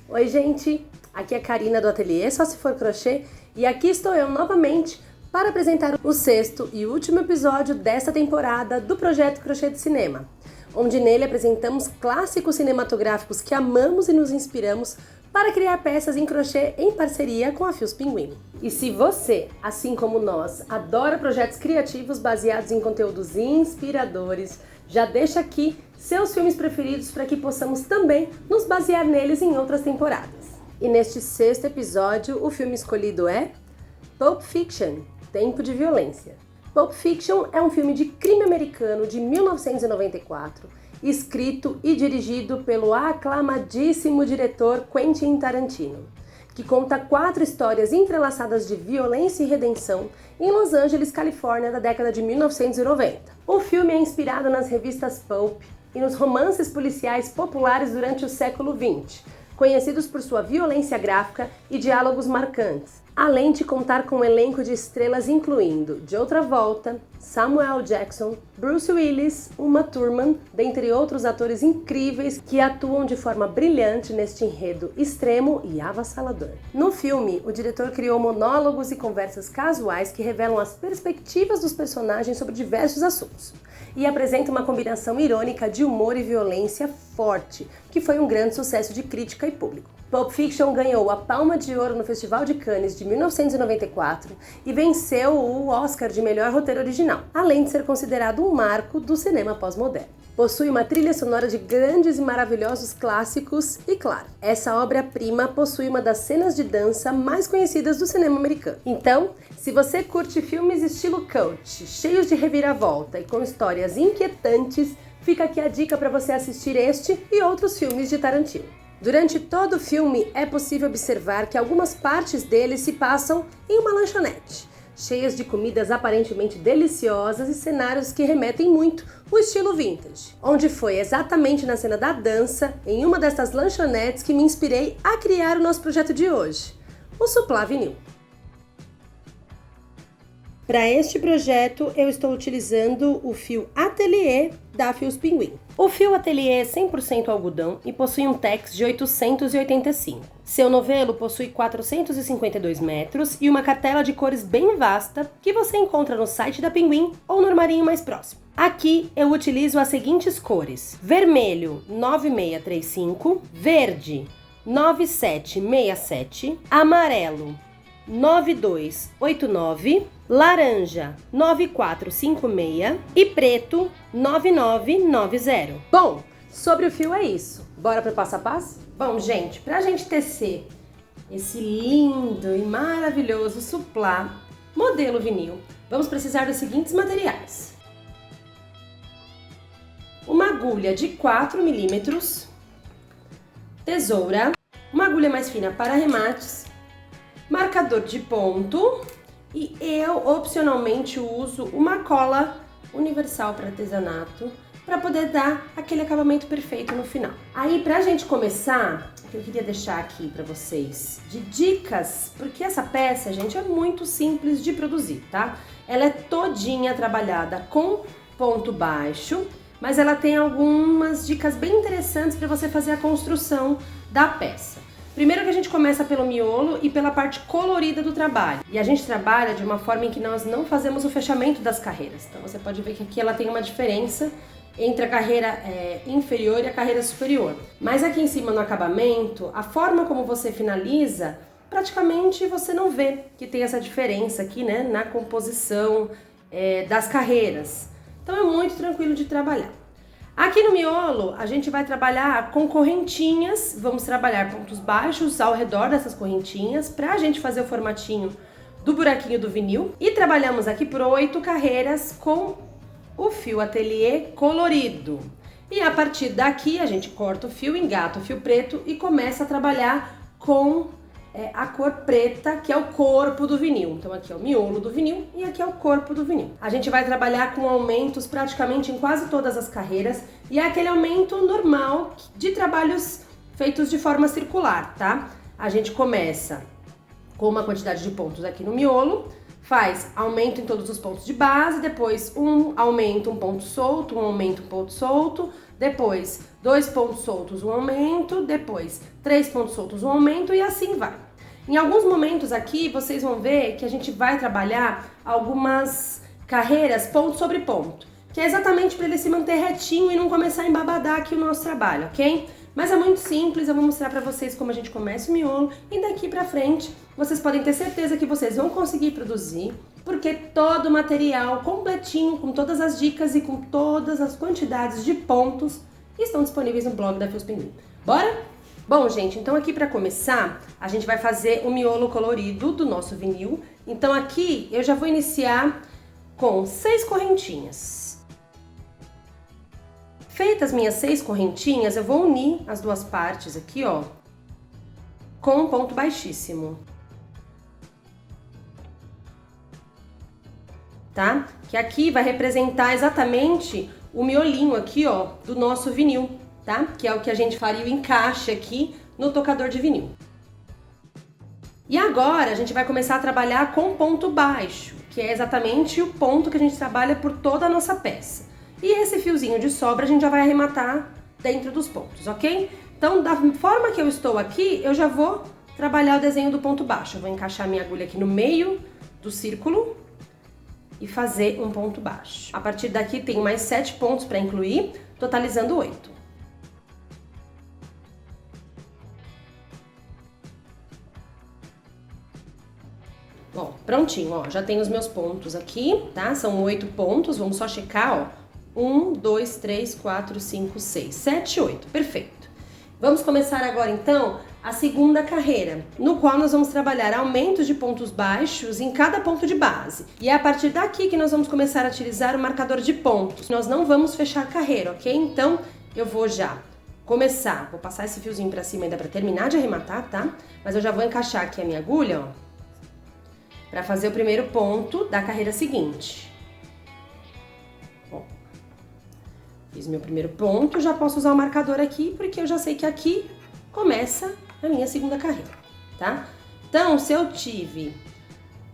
Oi gente, aqui é a Karina do Ateliê Só Se For Crochê e aqui estou eu novamente para apresentar o sexto e último episódio desta temporada do projeto Crochê de Cinema, onde nele apresentamos clássicos cinematográficos que amamos e nos inspiramos para criar peças em crochê em parceria com a Fios Pinguim. E se você, assim como nós, adora projetos criativos baseados em conteúdos inspiradores, já deixa aqui seus filmes preferidos para que possamos também nos basear neles em outras temporadas. E neste sexto episódio, o filme escolhido é Pulp Fiction, Tempo de Violência. Pulp Fiction é um filme de crime americano de 1994, escrito e dirigido pelo aclamadíssimo diretor Quentin Tarantino, que conta 4 histórias entrelaçadas de violência e redenção em Los Angeles, Califórnia, da década de 1990. O filme é inspirado nas revistas Pulp e nos romances policiais populares durante o século XX, conhecidos por sua violência gráfica e diálogos marcantes, além de contar com um elenco de estrelas incluindo John Travolta, Samuel Jackson, Bruce Willis, Uma Thurman, dentre outros atores incríveis que atuam de forma brilhante neste enredo extremo e avassalador. No filme, o diretor criou monólogos e conversas casuais que revelam as perspectivas dos personagens sobre diversos assuntos e apresenta uma combinação irônica de humor e violência forte, que foi um grande sucesso de crítica e público. Pulp Fiction ganhou a Palma de Ouro no Festival de Cannes de 1994 e venceu o Oscar de melhor roteiro original, além de ser considerado um marco do cinema pós-moderno. Possui uma trilha sonora de grandes e maravilhosos clássicos e, claro, essa obra-prima possui uma das cenas de dança mais conhecidas do cinema americano. Então, se você curte filmes estilo cult, cheios de reviravolta e com histórias inquietantes, fica aqui a dica para você assistir este e outros filmes de Tarantino. Durante todo o filme é possível observar que algumas partes dele se passam em uma lanchonete, cheias de comidas aparentemente deliciosas e cenários que remetem muito ao estilo vintage, onde foi exatamente na cena da dança, em uma dessas lanchonetes, que me inspirei a criar o nosso projeto de hoje, o Suplá Vinil. Para este projeto, eu estou utilizando o fio Ateliê da Fios Pinguim. O fio Ateliê é 100% algodão e possui um tex de 885. Seu novelo possui 452 metros e uma cartela de cores bem vasta que você encontra no site da Pinguim ou no armarinho mais próximo. Aqui eu utilizo as seguintes cores: vermelho 9635, verde 9767, amarelo 9289, laranja 9456 e preto 9990. Bom, sobre o fio é isso. Bora pro passo a passo? Bom, gente, pra gente tecer esse lindo e maravilhoso suplá modelo vinil, vamos precisar dos seguintes materiais: uma agulha de 4 milímetros, tesoura, uma agulha mais fina para remates, marcador de ponto e eu opcionalmente uso uma cola universal para artesanato para poder dar aquele acabamento perfeito no final. Aí, pra gente começar, o que eu queria deixar aqui para vocês de dicas, porque essa peça, gente, é muito simples de produzir, tá? Ela é todinha trabalhada com ponto baixo, mas ela tem algumas dicas bem interessantes para você fazer a construção da peça. Primeiro que a gente começa pelo miolo e pela parte colorida do trabalho. E a gente trabalha de uma forma em que nós não fazemos o fechamento das carreiras. Então você pode ver que aqui ela tem uma diferença entre a carreira inferior e a carreira superior. Mas aqui em cima no acabamento, a forma como você finaliza, praticamente você não vê que tem essa diferença aqui, né, na composição das carreiras. Então é muito tranquilo de trabalhar. Aqui no miolo, a gente vai trabalhar com correntinhas, vamos trabalhar pontos baixos ao redor dessas correntinhas para a gente fazer o formatinho do buraquinho do vinil. E trabalhamos aqui por 8 carreiras com o fio Ateliê colorido. E a partir daqui, a gente corta o fio, engata o fio preto e começa a trabalhar com a cor preta, que é o corpo do vinil. Então aqui é o miolo do vinil e aqui é o corpo do vinil. A gente vai trabalhar com aumentos praticamente em quase todas as carreiras e é aquele aumento normal de trabalhos feitos de forma circular, tá? A gente começa com uma quantidade de pontos aqui no miolo, faz aumento em todos os pontos de base, depois um aumento, um ponto solto, um aumento, um ponto solto, depois 2 pontos soltos, um aumento, depois 3 pontos soltos, um aumento e assim vai. Em alguns momentos aqui, vocês vão ver que a gente vai trabalhar algumas carreiras ponto sobre ponto, que é exatamente para ele se manter retinho e não começar a embabadar aqui o nosso trabalho, ok? Mas é muito simples, eu vou mostrar para vocês como a gente começa o miolo e daqui para frente vocês podem ter certeza que vocês vão conseguir produzir, porque todo o material completinho, com todas as dicas e com todas as quantidades de pontos estão disponíveis no blog da Fios Pinguim. Bora? Bom, gente, então aqui para começar, a gente vai fazer o miolo colorido do nosso vinil. Então aqui eu já vou iniciar com 6 correntinhas. Feitas minhas 6 correntinhas, eu vou unir as duas partes aqui, ó, com um ponto baixíssimo. Tá? Que aqui vai representar exatamente o miolinho aqui, ó, do nosso vinil, tá? Que é o que a gente faria o encaixe aqui no tocador de vinil. E agora a gente vai começar a trabalhar com ponto baixo, que é exatamente o ponto que a gente trabalha por toda a nossa peça. E esse fiozinho de sobra a gente já vai arrematar dentro dos pontos, ok? Então, da forma que eu estou aqui, eu já vou trabalhar o desenho do ponto baixo. Eu vou encaixar minha agulha aqui no meio do círculo e fazer um ponto baixo. A partir daqui tem mais 7 pontos para incluir, totalizando 8. Ó, prontinho, ó, já tenho os meus pontos aqui, tá? São 8 pontos, vamos só checar, ó. 1, 2, 3, 4, 5, 6, 7, 8. Perfeito. Vamos começar agora, então, a segunda carreira, no qual nós vamos trabalhar aumentos de pontos baixos em cada ponto de base. E é a partir daqui que nós vamos começar a utilizar o marcador de pontos. Nós não vamos fechar a carreira, ok? Então, eu vou já começar, vou passar esse fiozinho pra cima ainda pra terminar de arrematar, tá? Mas eu já vou encaixar aqui a minha agulha, ó, pra fazer o primeiro ponto da carreira seguinte. Fiz meu primeiro ponto, já posso usar o marcador aqui, porque eu já sei que aqui começa a minha segunda carreira, tá? Então, se eu tive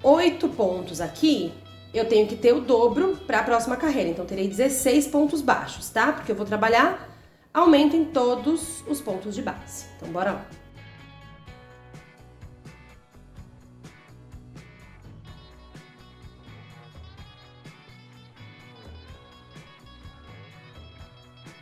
8 pontos aqui, eu tenho que ter o dobro para a próxima carreira. Então, terei 16 pontos baixos, tá? Porque eu vou trabalhar aumento em todos os pontos de base. Então, bora lá.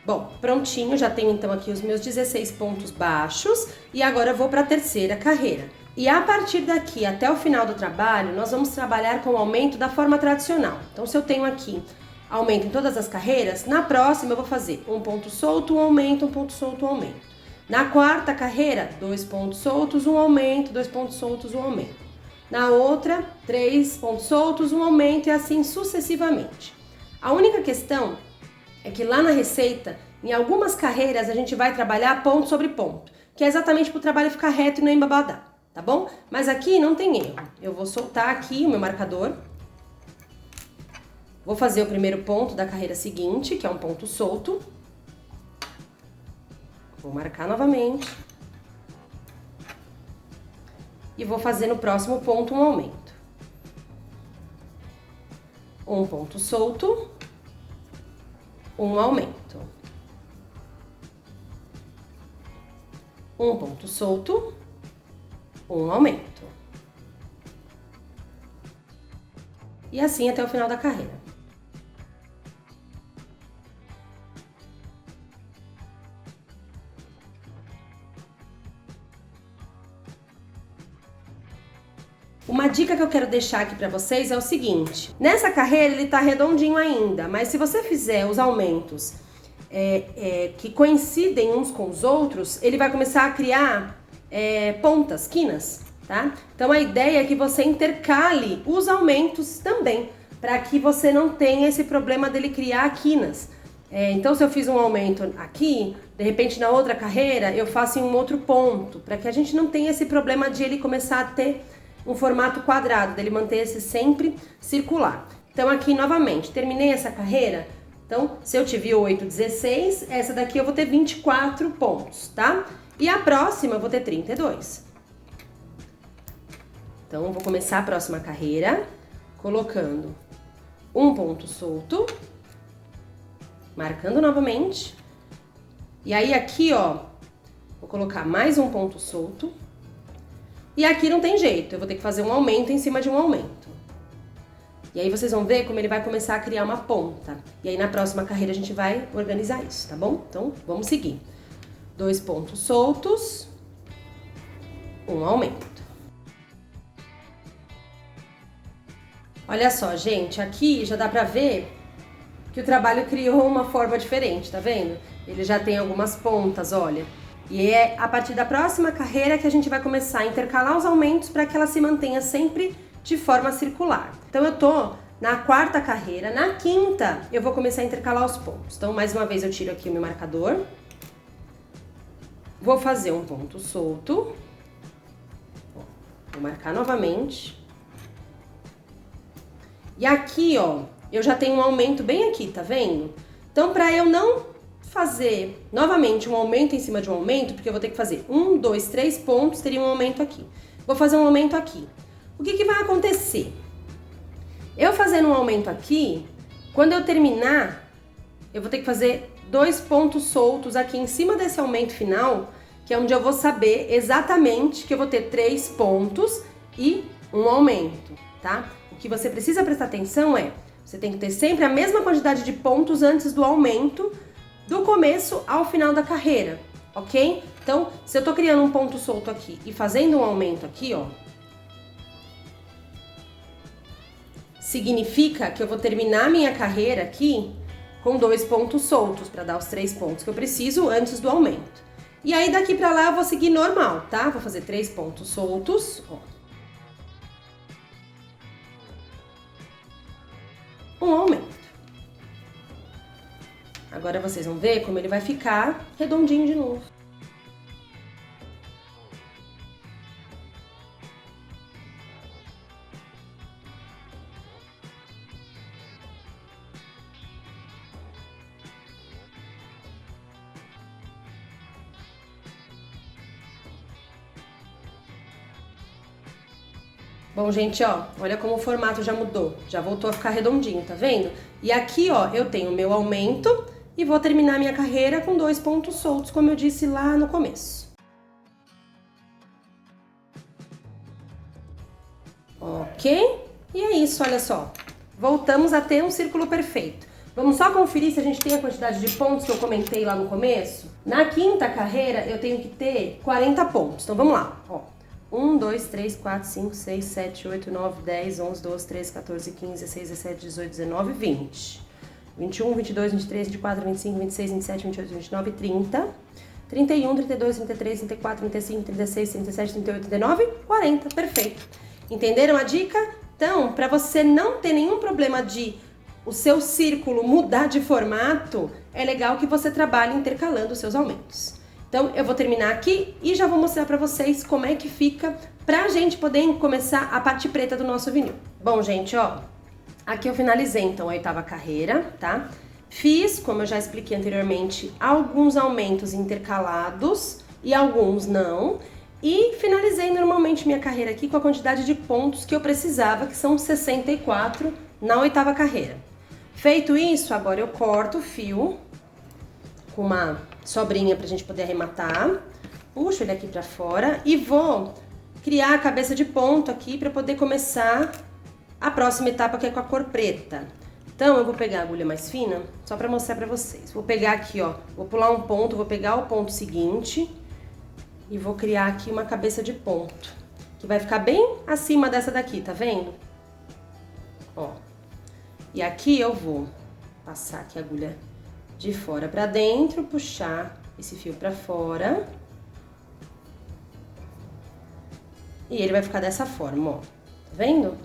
Bom, prontinho, já tenho então aqui os meus 16 pontos baixos e agora eu vou para a terceira carreira. E a partir daqui até o final do trabalho, nós vamos trabalhar com o aumento da forma tradicional. Então, se eu tenho aqui aumento em todas as carreiras, na próxima eu vou fazer um ponto solto, um aumento, um ponto solto, um aumento. Na quarta carreira, 2 pontos soltos, um aumento, 2 pontos soltos, um aumento. Na outra, 3 pontos soltos, um aumento e assim sucessivamente. A única questão é que lá na receita, em algumas carreiras, a gente vai trabalhar ponto sobre ponto, que é exatamente para o trabalho ficar reto e não embabadar, tá bom? Mas aqui não tem erro. Eu vou soltar aqui o meu marcador, vou fazer o primeiro ponto da carreira seguinte, que é um ponto solto. Vou marcar novamente. E vou fazer no próximo ponto um aumento. Um ponto solto. Um aumento. Um ponto solto, um aumento. E assim até o final da carreira. Uma dica que eu quero deixar aqui pra vocês é o seguinte: nessa carreira ele tá redondinho ainda, mas se você fizer os aumentos que coincidem uns com os outros, ele vai começar a criar pontas, quinas, tá? Então a ideia é que você intercale os aumentos também, para que você não tenha esse problema dele criar quinas. Então, se eu fiz um aumento aqui, de repente na outra carreira eu faço em um outro ponto, para que a gente não tenha esse problema de ele começar a ter um formato quadrado, dele manter-se sempre circular. Então aqui novamente, terminei essa carreira, então se eu tive 8, 16, essa daqui eu vou ter 24 pontos, tá? E a próxima eu vou ter 32. Então eu vou começar a próxima carreira, colocando um ponto solto, marcando novamente. E aí aqui, ó, vou colocar mais um ponto solto. E aqui não tem jeito, eu vou ter que fazer um aumento em cima de um aumento. E aí vocês vão ver como ele vai começar a criar uma ponta. E aí na próxima carreira a gente vai organizar isso, tá bom? Então, vamos seguir. 2 pontos soltos, um aumento. Olha só, gente, aqui já dá pra ver que o trabalho criou uma forma diferente, tá vendo? Ele já tem algumas pontas, olha. E é a partir da próxima carreira que a gente vai começar a intercalar os aumentos para que ela se mantenha sempre de forma circular. Então eu tô na 4ª carreira, na 5ª eu vou começar a intercalar os pontos. Então mais uma vez eu tiro aqui o meu marcador. Vou fazer um ponto solto. Vou marcar novamente. E aqui, ó, eu já tenho um aumento bem aqui, tá vendo? Então, para eu não fazer novamente um aumento em cima de um aumento, porque eu vou ter que fazer 1, 2, 3 pontos, teria um aumento aqui. Vou fazer um aumento aqui. O que vai acontecer? Eu fazendo um aumento aqui, quando eu terminar, eu vou ter que fazer 2 pontos soltos aqui em cima desse aumento final, que é onde eu vou saber exatamente que eu vou ter 3 pontos e um aumento, tá? O que você precisa prestar atenção é, você tem que ter sempre a mesma quantidade de pontos antes do aumento, do começo ao final da carreira, ok? Então, se eu tô criando um ponto solto aqui e fazendo um aumento aqui, ó, significa que eu vou terminar minha carreira aqui com 2 pontos soltos para dar os 3 pontos que eu preciso antes do aumento. E aí daqui pra lá eu vou seguir normal, tá? Vou fazer 3 pontos soltos, ó. Um aumento. Agora vocês vão ver como ele vai ficar redondinho de novo. Bom, gente, ó, olha como o formato já mudou, já voltou a ficar redondinho, tá vendo? E aqui, ó, eu tenho o meu aumento e vou terminar minha carreira com 2 pontos soltos, como eu disse lá no começo. Ok? E é isso, olha só. Voltamos a ter um círculo perfeito. Vamos só conferir se a gente tem a quantidade de pontos que eu comentei lá no começo? Na 5ª carreira, eu tenho que ter 40 pontos. Então, vamos lá, ó. 1, 2, 3, 4, 5, 6, 7, 8, 9, 10, 11, 12, 13, 14, 15, 16, 17, 18, 19, 20. 21, 22, 23, 24, 25, 26, 27, 28, 29, 30. 31, 32, 33, 34, 35, 36, 37, 38, 39, 40. Perfeito. Entenderam a dica? Então, para você não ter nenhum problema de o seu círculo mudar de formato, é legal que você trabalhe intercalando os seus aumentos. Então, eu vou terminar aqui e já vou mostrar pra vocês como é que fica pra gente poder começar a parte preta do nosso vinil. Bom, gente, ó, aqui eu finalizei, então, a 8ª carreira, tá? Fiz, como eu já expliquei anteriormente, alguns aumentos intercalados e alguns não. E finalizei normalmente minha carreira aqui com a quantidade de pontos que eu precisava, que são 64 na 8ª carreira. Feito isso, agora eu corto o fio com uma sobrinha pra gente poder arrematar. Puxo ele aqui pra fora e vou criar a cabeça de ponto aqui pra poder começar a próxima etapa, que é com a cor preta. Então eu vou pegar a agulha mais fina, só pra mostrar pra vocês. Vou pegar aqui, ó, vou pular um ponto, vou pegar o ponto seguinte e vou criar aqui uma cabeça de ponto, que vai ficar bem acima dessa daqui, tá vendo? Ó. E aqui eu vou passar aqui a agulha de fora pra dentro, puxar esse fio pra fora. E ele vai ficar dessa forma, ó. Tá vendo?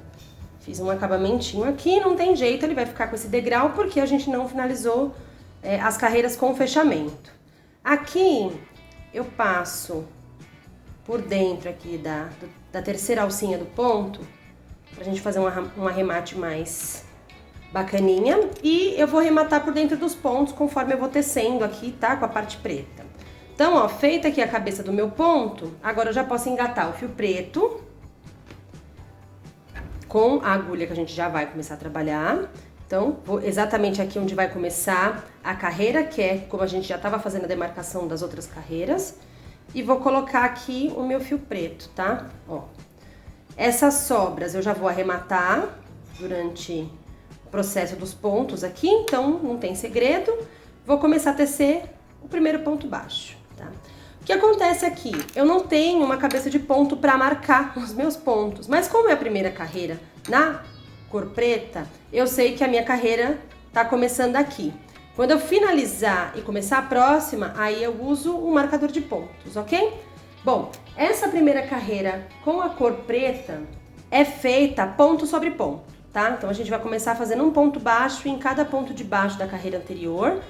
Fiz um acabamentinho aqui, não tem jeito, ele vai ficar com esse degrau porque a gente não finalizou as carreiras com fechamento. Aqui eu passo por dentro aqui da terceira alcinha do ponto, pra gente fazer um arremate mais bacaninha, e eu vou arrematar por dentro dos pontos conforme eu vou tecendo aqui, tá? Com a parte preta. Então, ó, feita aqui a cabeça do meu ponto, agora eu já posso engatar o fio preto com a agulha que a gente já vai começar a trabalhar. Então, vou exatamente aqui onde vai começar a carreira, que é como a gente já estava fazendo a demarcação das outras carreiras. E vou colocar aqui o meu fio preto, tá? Ó. Essas sobras eu já vou arrematar durante o processo dos pontos aqui, então não tem segredo. Vou começar a tecer o primeiro ponto baixo, tá? O que acontece aqui? Eu não tenho uma cabeça de ponto para marcar os meus pontos, mas como é a primeira carreira na cor preta, eu sei que a minha carreira tá começando aqui. Quando eu finalizar e começar a próxima, aí eu uso um marcador de pontos, ok? Bom, essa primeira carreira com a cor preta é feita ponto sobre ponto, tá? Então a gente vai começar fazendo um ponto baixo em cada ponto de baixo da carreira anterior,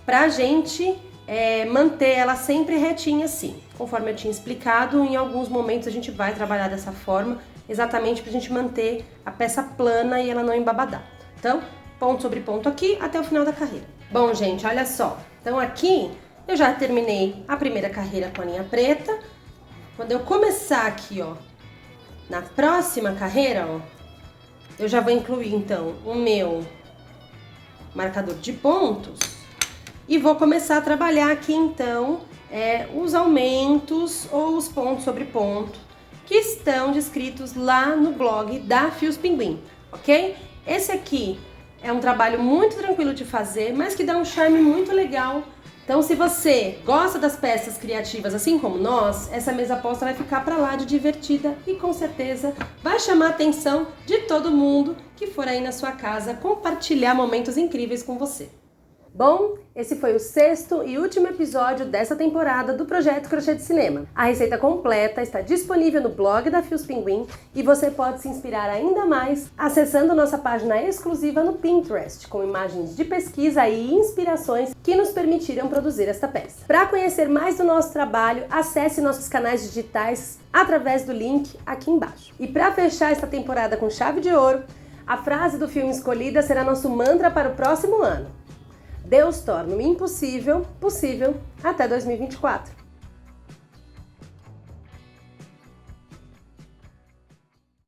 pra gente manter ela sempre retinha assim. Conforme eu tinha explicado, em alguns momentos a gente vai trabalhar dessa forma, exatamente pra gente manter a peça plana e ela não embabadar. Então, ponto sobre ponto aqui até o final da carreira. Bom, gente, olha só. Então aqui eu já terminei a primeira carreira com a linha preta. Quando eu começar aqui, ó, na próxima carreira, ó, eu já vou incluir então o meu marcador de pontos e vou começar a trabalhar aqui então os aumentos ou os pontos sobre ponto que estão descritos lá no blog da Fios Pinguim, ok? Esse aqui é um trabalho muito tranquilo de fazer, mas que dá um charme muito legal. Então, se você gosta das peças criativas, assim como nós, essa mesa posta vai ficar pra lá de divertida e com certeza vai chamar a atenção de todo mundo que for aí na sua casa compartilhar momentos incríveis com você. Bom, esse foi o 6º e último episódio dessa temporada do Projeto Crochê de Cinema. A receita completa está disponível no blog da Fios Pinguim e você pode se inspirar ainda mais acessando nossa página exclusiva no Pinterest, com imagens de pesquisa e inspirações que nos permitiram produzir esta peça. Para conhecer mais do nosso trabalho, acesse nossos canais digitais através do link aqui embaixo. E para fechar esta temporada com chave de ouro, a frase do filme escolhida será nosso mantra para o próximo ano. Deus torna o impossível possível até 2024.